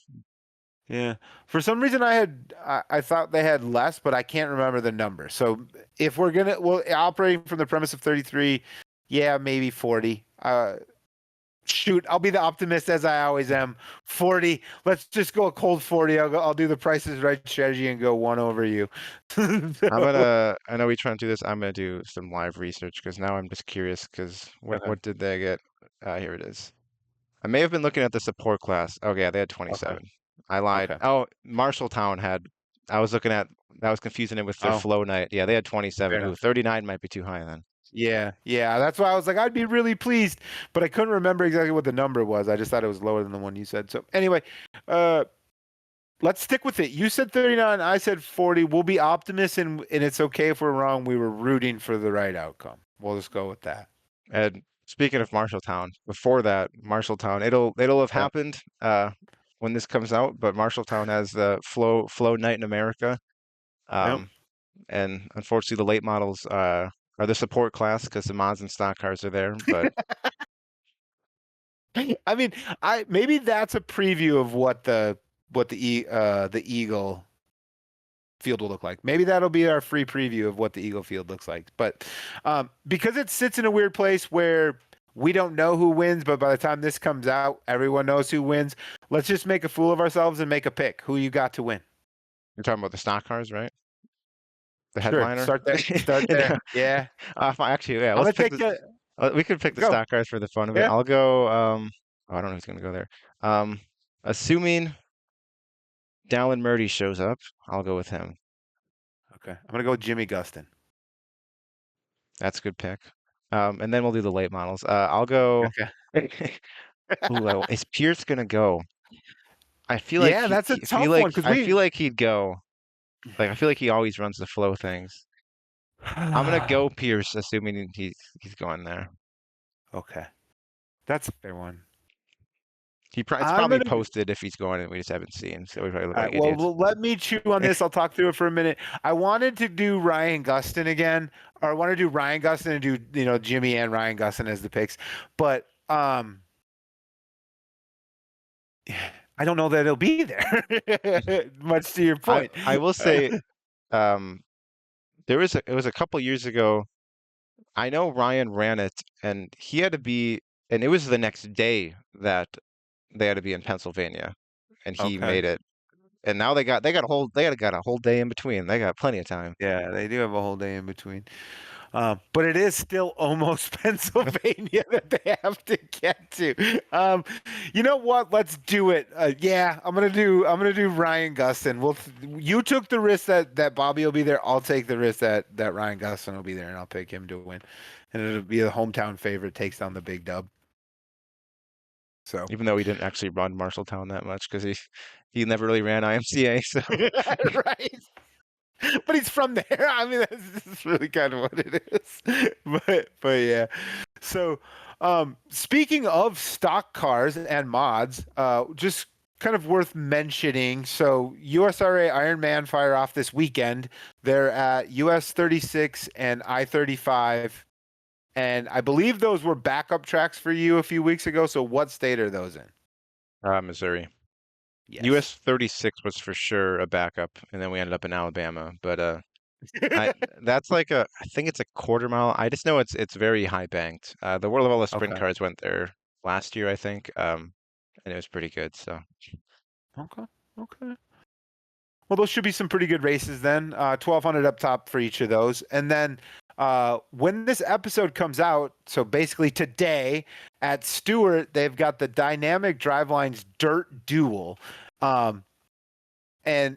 Yeah. For some reason I thought they had less, but I can't remember the number. So if well, operating from the premise of 33, yeah, maybe 40. Shoot, I'll be the optimist as I always am. 40. Let's just go a cold 40. I'll do the Price is Right strategy and go one over you. So, I know we trying to do this. I'm gonna do some live research because now I'm just curious because okay. what did they get? Here it is. I may have been looking at the support class. Oh yeah, they had Okay. 27. I lied. Okay. Oh, Marshalltown had. I was looking at. I was confusing it with their Oh, flow night. Yeah, they had fair 27. Ooh, enough. 39 might be too high then. Yeah, yeah. That's why I was like, I'd be really pleased, but I couldn't remember exactly what the number was. I just thought it was lower than the one you said. So anyway, uh, let's stick with it. You said 39, I said 40. We'll be optimists, and it's okay if we're wrong. We were rooting for the right outcome. We'll just go with that. And speaking of Marshalltown, before that, Marshalltown, it'll have Yeah. happened when this comes out, but Marshalltown has the flow night in America. Yep. Um, and unfortunately the late models are the support class because the mods and stock cars are there. But I mean, I maybe that's a preview of what the Eagle field will look like. Maybe that'll be our free preview of what the Eagle field looks like. But because it sits in a weird place where we don't know who wins, but by the time this comes out, everyone knows who wins. Let's just make a fool of ourselves and make a pick. Who you got to win? you're talking about the stock cars, right? The Sure. headliner. Start there. Start there. Yeah. Actually, yeah. I'm Let's gonna pick take the. the We could pick the go. stock cars for the fun of it. Yeah. I'll go. Oh, I don't know who's gonna go there. Assuming Dallin Murdy shows up, I'll go with him. Okay. I'm gonna go with Jimmy Gustin. That's a good pick. And then we'll do the late models. I'll go. Okay. Ooh, is Pierce gonna go? I feel like Yeah, that's a I feel tough like one because I we feel like he'd go. Like I feel like he always runs the flow things. I'm gonna go Pierce, assuming he's going there. Okay. That's a fair one. It's I'm probably gonna posted if he's going and we just haven't seen, so we probably look All like right. Well, idiots. let me chew on this. I'll talk through it for a minute. I wanted to do Ryan Gustin again, or I want to do Ryan Gustin and do Jimmy and Ryan Gustin as the picks, but I don't know that it'll be there. Much to your point. I will say, um, it was a couple years ago. I know Ryan ran it, and he had to be, and it was the next day that they had to be in Pennsylvania, and he Okay. made it. And now got a whole day in between. They got plenty of time. Yeah, they do have a whole day in between. But it is still almost Pennsylvania that they have to get to. You know what? Let's do it. Yeah, I'm gonna do Ryan Gustin. You took the risk that Bobby will be there. I'll take the risk that Ryan Gustin will be there, and I'll pick him to win. And it'll be a hometown favorite takes down the big dub. So Even though he didn't actually run Marshalltown that much because he never really ran IMCA. So right. But he's from there. I mean, that's really kind of what it is. But yeah. So, speaking of stock cars and mods, just kind of worth mentioning. So USRA Ironman fire off this weekend. They're at US 36 and I-35. And I believe those were backup tracks for you a few weeks ago. So what state are those in? Missouri. Yes. US 36 was for sure a backup, and then we ended up in Alabama. But I that's like I think it's a quarter mile. I just know it's very high banked. The World of All the Sprint Okay. Cars went there last year, I think, and it was pretty good. So Okay. Okay. Well, those should be some pretty good races then. 1,200 up top for each of those. And then when this episode comes out, so basically today at Stewart, they've got the Dynamic Drivelines Dirt Duel. And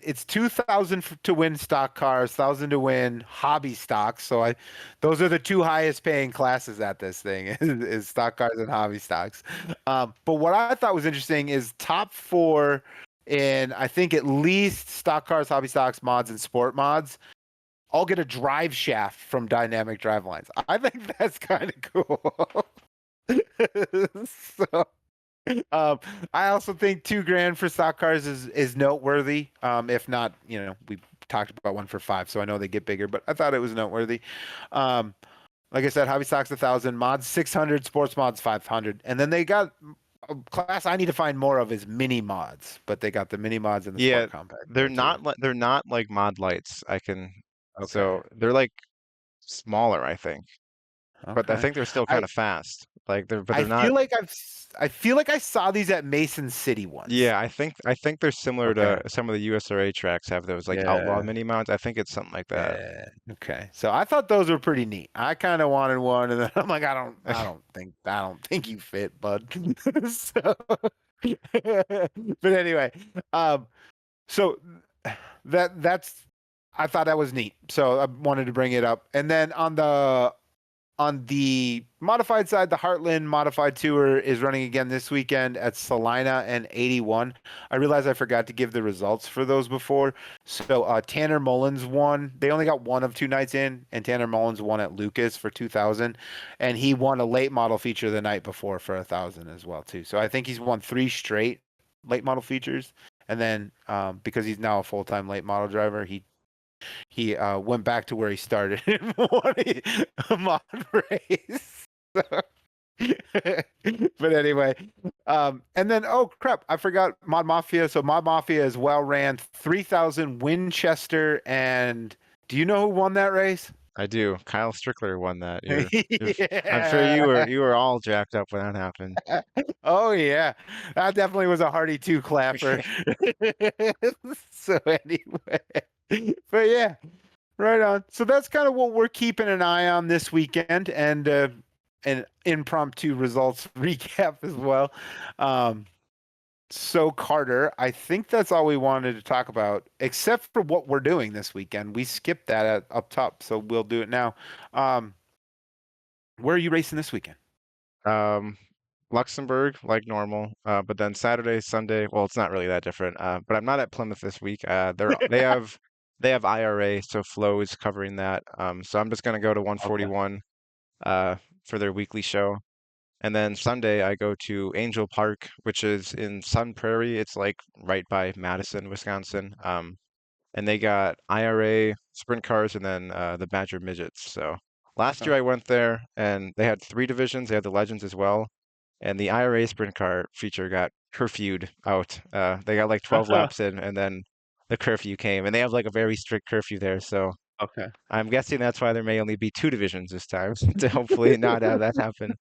it's 2,000 to win stock cars, 1,000 to win hobby stocks. So those are the two highest paying classes at this thing is stock cars and hobby stocks. But what I thought was interesting is top four in I think at least stock cars, hobby stocks, mods, and sport mods all get a drive shaft from Dynamic Drivelines. I think that's kind of cool. So I also think $2,000 for stock cars is noteworthy. If not, we talked about one for $5, so I know they get bigger, but I thought it was noteworthy. Like I said, hobby stocks 1,000, mods 600, sports mods 500, and then they got a class I need to find more of is mini mods, but they got the mini mods and the yeah, sport compact they're there too. not they're not like mod lights. Okay. So they're like smaller, I think, but I Okay. think they're still kind I of fast. Like I they're not. feel like I feel like I saw these at Mason City once. Yeah, I think they're similar Okay. to some of the USRA tracks have those like Outlaw Yeah. mini mounts. I think it's something like that. Yeah. Okay. So I thought those were pretty neat. I kind of wanted one, and then I'm like, I don't think you fit, bud. So, but anyway, so that's I thought that was neat. So I wanted to bring it up, and then on the modified side, the Heartland Modified Tour is running again this weekend at Salina and 81. I realized I forgot to give the results for those before. So Tanner Mullins won. They only got one of two nights in, and Tanner Mullins won at Lucas for 2,000, and he won a late model feature the night before for 1,000 as well too. So I think he's won 3 straight late model features, and then because he's now a full-time late model driver, he went back to where he started and won a mod race. But anyway, and then oh crap, I forgot Mod Mafia. So Mod Mafia as well ran 3,000 Winchester, and do you know who won that race? I do. Kyle Strickler won that. I'm sure Yeah. you were all jacked up when that happened. Oh yeah, that definitely was a hearty 2 clapper. So anyway, but yeah, right on. So that's kind of what we're keeping an eye on this weekend, and an impromptu results recap as well. So Carter, I think that's all we wanted to talk about, except for what we're doing this weekend. We skipped that up top, so we'll do it now. Where are you racing this weekend? Um, Luxembourg, like normal. But then Saturday, Sunday, well, it's not really that different. But I'm not at Plymouth this week. They have IRA, so Flo is covering that. So I'm just gonna go to Okay. 141 for their weekly show. And then Sunday I go to Angel Park, which is in Sun Prairie. It's like right by Madison, Wisconsin. And they got IRA sprint cars and then the Badger midgets. So last year I went there and they had 3 divisions. They had the Legends as well, and the IRA sprint car feature got curfewed out. They got like 12 laps in, and then the curfew came, and they have like a very strict curfew there. So Okay. I'm guessing that's why there may only be 2 divisions this time to hopefully not have that happen.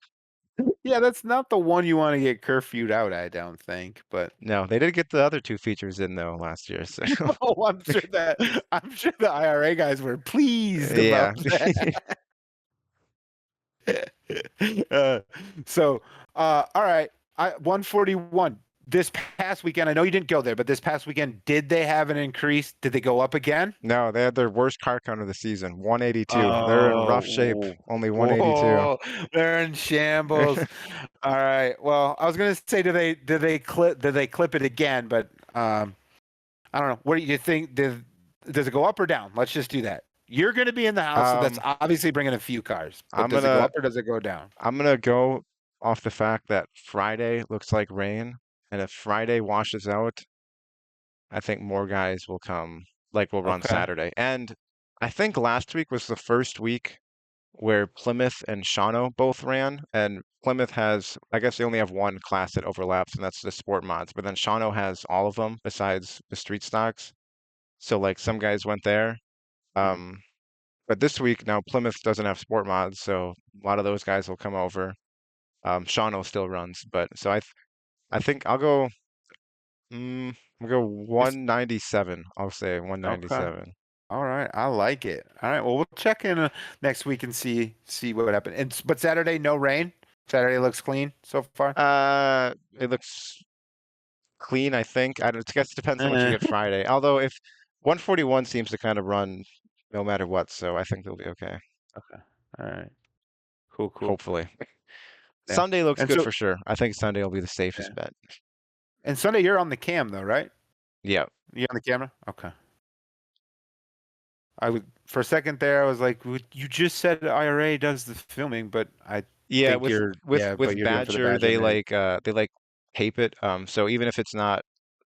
Yeah, that's not the one you want to get curfewed out, I don't think. But No, they did get the other 2 features in though last year. So oh, I'm sure the IRA guys were pleased yeah. about that. uh, so, all right, 141 this past weekend. I know you didn't go there, but this past weekend, did they have an increase? Did they go up again? No, they had their worst car count of the season, 182. They're in rough shape, Oh, only 182. whoa, they're in shambles. All right. Well, I was gonna say, do they clip it again? But I don't know. What do you think? Does it go up or down? Let's just do that. You're gonna be in the house, so that's Um, obviously bringing a few cars. But I'm does it go gonna up or does it go down? I'm gonna go off the fact that Friday looks like rain, And if Friday washes out, I think more guys will come, like will run Okay. Saturday. And I think last week was the first week where Plymouth and Shawano both ran. And Plymouth has, I guess they only have one class that overlaps, and that's the sport mods. But then Shawano has all of them besides the street stocks. So like some guys went there. Mhm. Um, but this week now Plymouth doesn't have sport mods, so a lot of those guys will come over. Shawano still runs, but so I think I'll go It's 197. I'll say okay. 197. All right. I like it. All right. Well, we'll check in next week and see what happened. But Saturday, no rain. Saturday looks clean so far. It looks clean, I think. I guess it depends on what you Eh. get Friday. Although if 141 seems to kind of run no matter what, so I think they'll be okay. Okay. All right. Cool. Cool. Hopefully. Yeah. Sunday looks And good so, for sure. I think Sunday will be the yeah. safest bet. And Sunday, you're on the cam though, right? Yeah. You on the camera? Okay. I would for a second there. I was like, "You just said IRA does the filming," but I Yeah, think you're yeah, but with you're doing it for the Badger, Badger name. they like tape it. So even if it's not,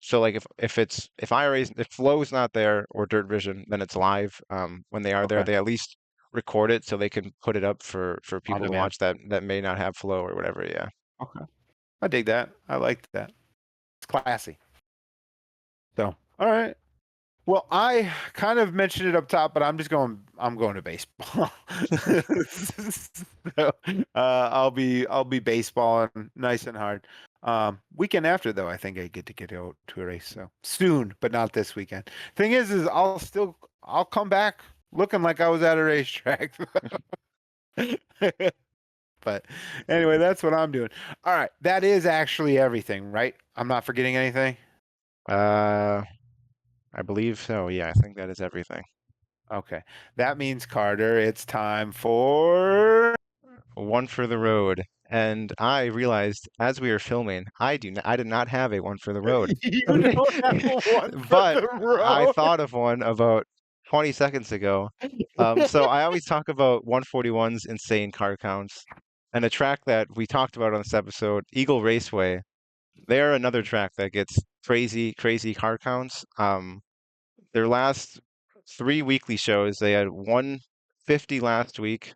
so like if IRA's if Flow's not there or Dirt Vision, then it's live. When they are there, Okay. they at least record it so they can put it up for On people to demand. watch that may not have Flow or whatever. Yeah. Okay. I dig that. I like that. It's classy. So, all right. Well, I kind of mentioned it up top, but I'm going to baseball. So, I'll be baseball and nice and hard. Weekend after though, I think I get to get out to a race. So soon, but not this weekend. Thing is I'll come back looking like I was at a racetrack. But anyway, that's what I'm doing. All right. That is actually everything, right? I'm not forgetting anything. Uh, I believe so. Yeah, I think that is everything. Okay. That means, Carter, it's time for One for the road. And I realized as we were filming, I did not have a one for the road. you don't have one for But the I road. thought of one about 20 seconds ago. So I always talk about 141's insane car counts. And a track that we talked about on this episode, Eagle Raceway, they're another track that gets crazy, crazy car counts. Their last three weekly shows, they had 150 last week,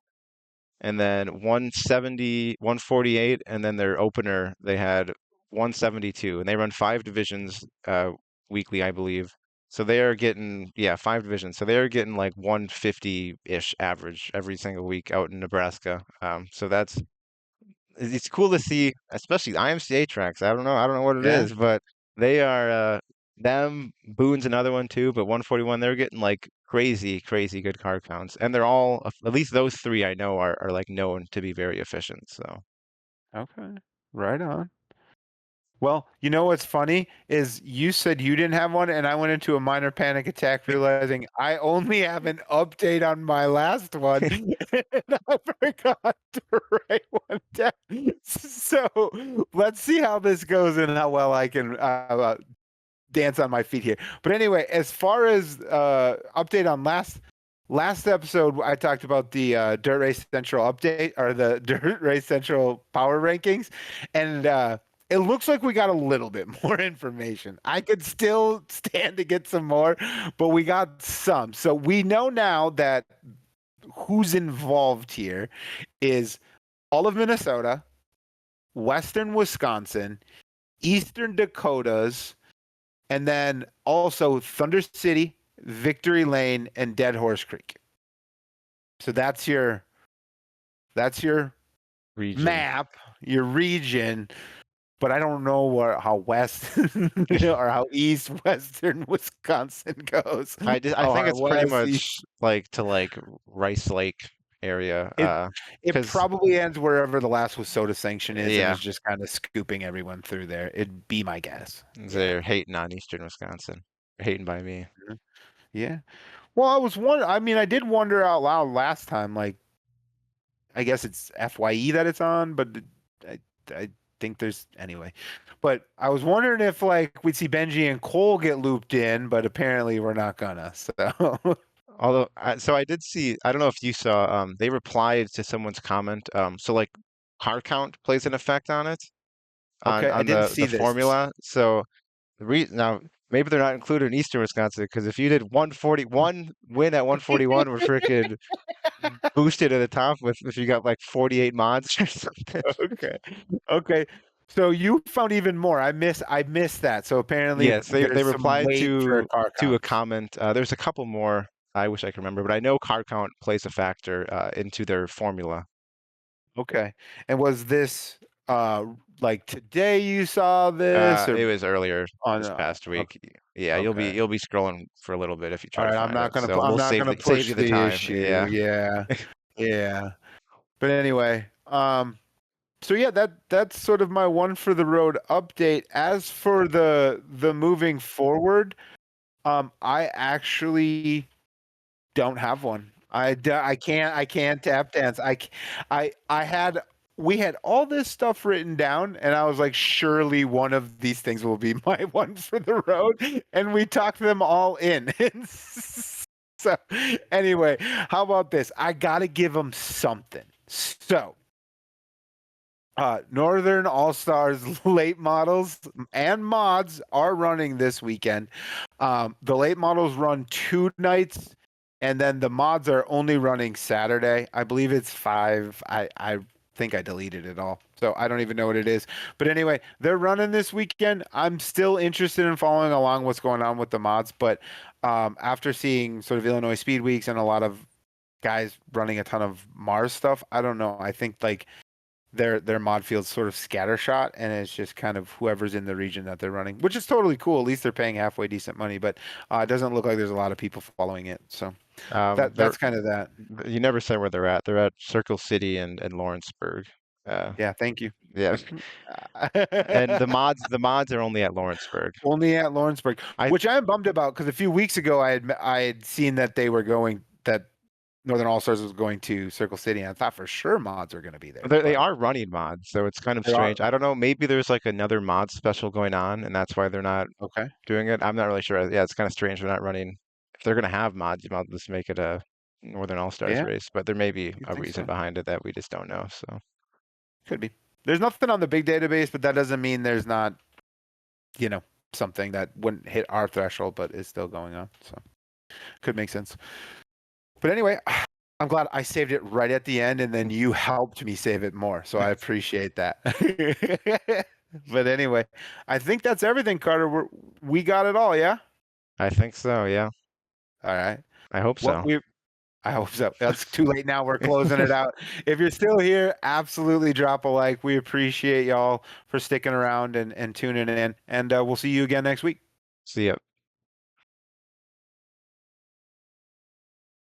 and then 170, 148, and then their opener they had 172, and they run five divisions weekly, I believe. So they are getting, yeah, five divisions. So they are getting like 150-ish average every single week out in Nebraska. So it's cool to see, especially the IMCA tracks. I don't know what it Yeah. is, but they are them. Boone's another one too, but 141 they're getting like crazy, crazy good car counts, and they're all at least those three I know are like known to be very efficient. So Okay. Right on. Well, you know what's funny is you said you didn't have one, and I went into a minor panic attack realizing I only have an update on my last one, and I forgot to write one down. So let's see how this goes and how well I can dance on my feet here. But anyway, as far as update on last episode, I talked about the Dirt Race Central update or the Dirt Race Central power rankings, and it looks like we got a little bit more information. I could still stand to get some more, but we got some. So we know now that who's involved here is all of Minnesota, Western Wisconsin, Eastern Dakotas, and then also Thunder City, Victory Lane, and Dead Horse Creek. So that's your region. map, your region, but I don't know how west or how east western Wisconsin goes. I think Or it's pretty west east. much like to like Rice Lake area. It it Because probably ends wherever the last WISSOTA sanction is, and yeah, is just kind of scooping everyone through there. It'd be my guess. Yeah. they're hating on Eastern Wisconsin, hating by me. Yeah. Well, I mean, I did wonder out loud last time, like, I guess it's FYE that it's on, but I, I think there's anyway. But I was wondering if like we'd see Benji and Cole get looped in, but apparently we're not gonna. So Although, so I did see, I don't know if you saw, they replied to someone's comment. So like car count plays an effect on it. Okay, I on didn't see the this. formula. So now maybe they're not included in Eastern Wisconsin because if you did 141 win at 141, we're freaking boosted to the top with if you got like 48 mods or something. Okay. Okay. So you found even more. I missed that. So apparently Yes, they there's some replied weight for car to a counts. comment. There's a couple more I wish I could remember, but I know car count plays a factor into their formula. Okay. And was this like today you saw this or It was earlier on this past week. Yeah, okay. you'll be scrolling for a little bit if you try All to right, find it. So I'm we'll not gonna save push you the the time. issue. Yeah. Yeah. Yeah. But anyway, so yeah, that's sort of my one for the road update. As for the moving forward, I actually don't have one. I can't tap dance. I had we had all this stuff written down, and I was like, surely one of these things will be my one for the road, and we talked them all in. And so anyway, how about this? I gotta give them something. So Northern All Stars late models and mods are running this weekend. The late models run 2 nights, and then the mods are only running Saturday. I believe it's 5. I think I deleted it all, so I don't even know what it is. But anyway, they're running this weekend. I'm still interested in following along what's going on with the mods, but after seeing sort of Illinois Speedweeks and a lot of guys running a ton of Mars stuff, I don't know. I think like their mod field's sort of scattershot, and it's just kind of whoever's in the region that they're running, which is totally cool. At least they're paying halfway decent money, but it doesn't look like there's a lot of people following it. So They're that's kind of that. you never say where they're at. They're at Circle City and Lawrenceburg. Uh, Yeah, thank you. yeah, and the mods are only at Lawrenceburg. Only at Lawrenceburg, I which I'm bummed about because a few weeks ago I had seen that they were going that Northern All Stars was going to Circle City, and I thought for sure mods are going to be there, they but are running mods, so it's kind of they are strange. I don't know. Maybe there's like another mod special going on, and that's why they're not okay. doing it. I'm not really sure. Yeah, it's kind of strange they're not running. If they're gonna have mods, you might just make it a Northern All Stars Yeah, race. But there may be you a think reason so? behind it that we just don't know. So Could be. There's nothing on the big database, but that doesn't mean there's not, you know, something that wouldn't hit our threshold, but is still going on. So could make sense. But anyway, I'm glad I saved it right at the end, and then you helped me save it more. So I appreciate that. But anyway, I think that's everything, Carter. We got it all, yeah? I think so. Yeah, All right. I hope What so. we I hope so. That's too late now. We're closing it out. If you're still here, absolutely drop a like. We appreciate y'all for sticking around and tuning in. And we'll see you again next week. See ya.